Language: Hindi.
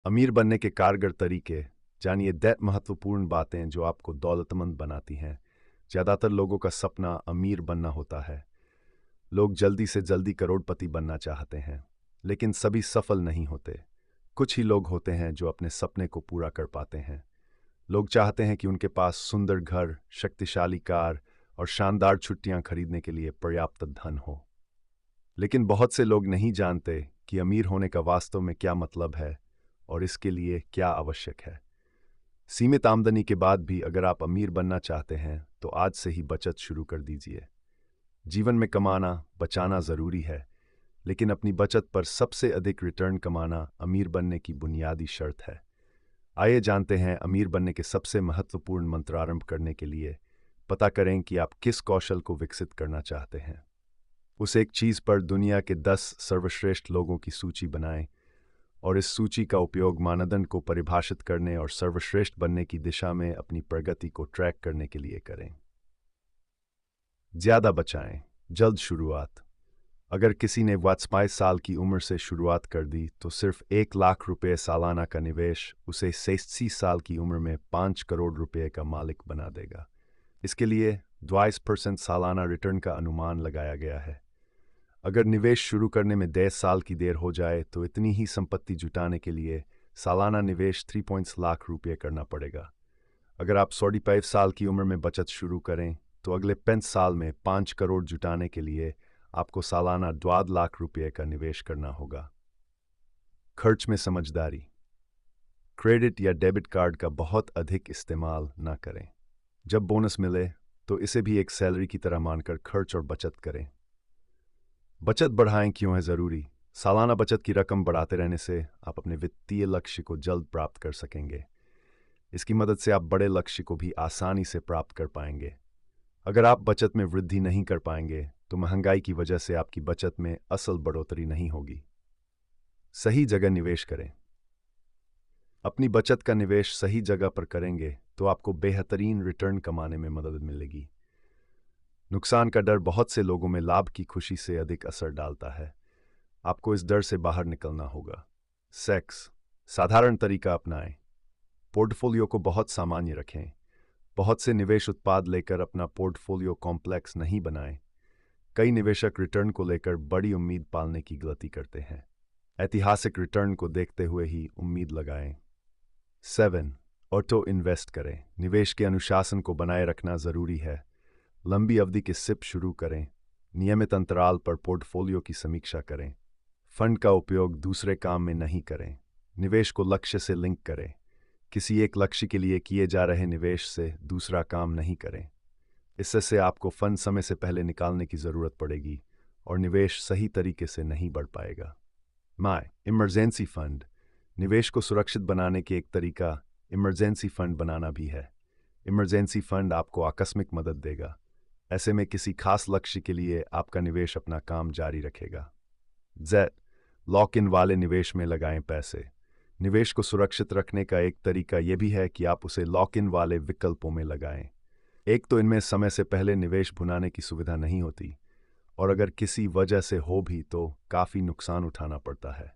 अमीर बनने के कारगर तरीके जानिए 10 महत्वपूर्ण बातें जो आपको दौलतमंद बनाती हैं। ज़्यादातर लोगों का सपना अमीर बनना होता है। लोग जल्दी से जल्दी करोड़पति बनना चाहते हैं, लेकिन सभी सफल नहीं होते। कुछ ही लोग होते हैं जो अपने सपने को पूरा कर पाते हैं। लोग चाहते हैं कि उनके पास सुंदर घर, शक्तिशाली कार और शानदार छुट्टियां खरीदने के लिए पर्याप्त धन हो। लेकिन बहुत से लोग नहीं जानते कि अमीर होने का वास्तव में क्या मतलब है और इसके लिए क्या आवश्यक है। सीमित आमदनी के बाद भी अगर आप अमीर बनना चाहते हैं तो आज से ही बचत शुरू कर दीजिए। जीवन में कमाना, बचाना जरूरी है, लेकिन अपनी बचत पर सबसे अधिक रिटर्न कमाना अमीर बनने की बुनियादी शर्त है। आइए जानते हैं अमीर बनने के सबसे महत्वपूर्ण मंत्र। आरंभ करने के लिए पता करें कि आप किस कौशल को विकसित करना चाहते हैं। उस एक चीज़ पर दुनिया के 10 सर्वश्रेष्ठ लोगों की सूची बनाएं और इस सूची का उपयोग मानदंड को परिभाषित करने और सर्वश्रेष्ठ बनने की दिशा में अपनी प्रगति को ट्रैक करने के लिए करें। ज़्यादा बचाएं, जल्द शुरुआत। अगर किसी ने 22 साल की उम्र से शुरुआत कर दी तो सिर्फ 1 लाख रुपए सालाना का निवेश उसे 86 साल की उम्र में 5 करोड़ रुपए का मालिक बना देगा। इसके लिए 22% सालाना रिटर्न का अनुमान लगाया गया है। अगर निवेश शुरू करने में 10 साल की देर हो जाए तो इतनी ही संपत्ति जुटाने के लिए सालाना निवेश 3 लाख रुपये करना पड़ेगा। अगर आप 45 साल की उम्र में बचत शुरू करें तो अगले 5 साल में 5 करोड़ जुटाने के लिए आपको सालाना 2 लाख रुपये का निवेश करना होगा। खर्च में समझदारी। क्रेडिट या डेबिट कार्ड का बहुत अधिक इस्तेमाल ना करें। जब बोनस मिले तो इसे भी एक सैलरी की तरह मानकर खर्च और बचत करें। बचत बढ़ाएं क्यों है ज़रूरी? सालाना बचत की रकम बढ़ाते रहने से आप अपने वित्तीय लक्ष्य को जल्द प्राप्त कर सकेंगे। इसकी मदद से आप बड़े लक्ष्य को भी आसानी से प्राप्त कर पाएंगे। अगर आप बचत में वृद्धि नहीं कर पाएंगे तो महंगाई की वजह से आपकी बचत में असल बढ़ोतरी नहीं होगी। सही जगह निवेश करें। अपनी बचत का निवेश सही जगह पर करेंगे तो आपको बेहतरीन रिटर्न कमाने में मदद मिलेगी। नुकसान का डर बहुत से लोगों में लाभ की खुशी से अधिक असर डालता है। आपको इस डर से बाहर निकलना होगा। सेक्स साधारण तरीका अपनाएं। पोर्टफोलियो को बहुत सामान्य रखें। बहुत से निवेश उत्पाद लेकर अपना पोर्टफोलियो कॉम्प्लेक्स नहीं बनाएं। कई निवेशक रिटर्न को लेकर बड़ी उम्मीद पालने की गलती करते हैं। ऐतिहासिक रिटर्न को देखते हुए ही उम्मीद लगाएं। 7 ऑटो इन्वेस्ट करें। निवेश के अनुशासन को बनाए रखना जरूरी है। लंबी अवधि के सिप शुरू करें। नियमित अंतराल पर पोर्टफोलियो की समीक्षा करें। फंड का उपयोग दूसरे काम में नहीं करें। निवेश को लक्ष्य से लिंक करें। किसी एक लक्ष्य के लिए किए जा रहे निवेश से दूसरा काम नहीं करें। इससे आपको फंड समय से पहले निकालने की ज़रूरत पड़ेगी और निवेश सही तरीके से नहीं बढ़ पाएगा। इमरजेंसी फंड निवेश को सुरक्षित बनाने के एक तरीका इमरजेंसी फंड बनाना भी है। इमरजेंसी फंड आपको आकस्मिक मदद देगा। ऐसे में किसी खास लक्ष्य के लिए आपका निवेश अपना काम जारी रखेगा। जेड लॉक इन वाले निवेश में लगाएं पैसे। निवेश को सुरक्षित रखने का एक तरीका यह भी है कि आप उसे लॉक इन वाले विकल्पों में लगाएं। एक तो इनमें समय से पहले निवेश भुनाने की सुविधा नहीं होती और अगर किसी वजह से हो भी तो काफ़ी नुकसान उठाना पड़ता है।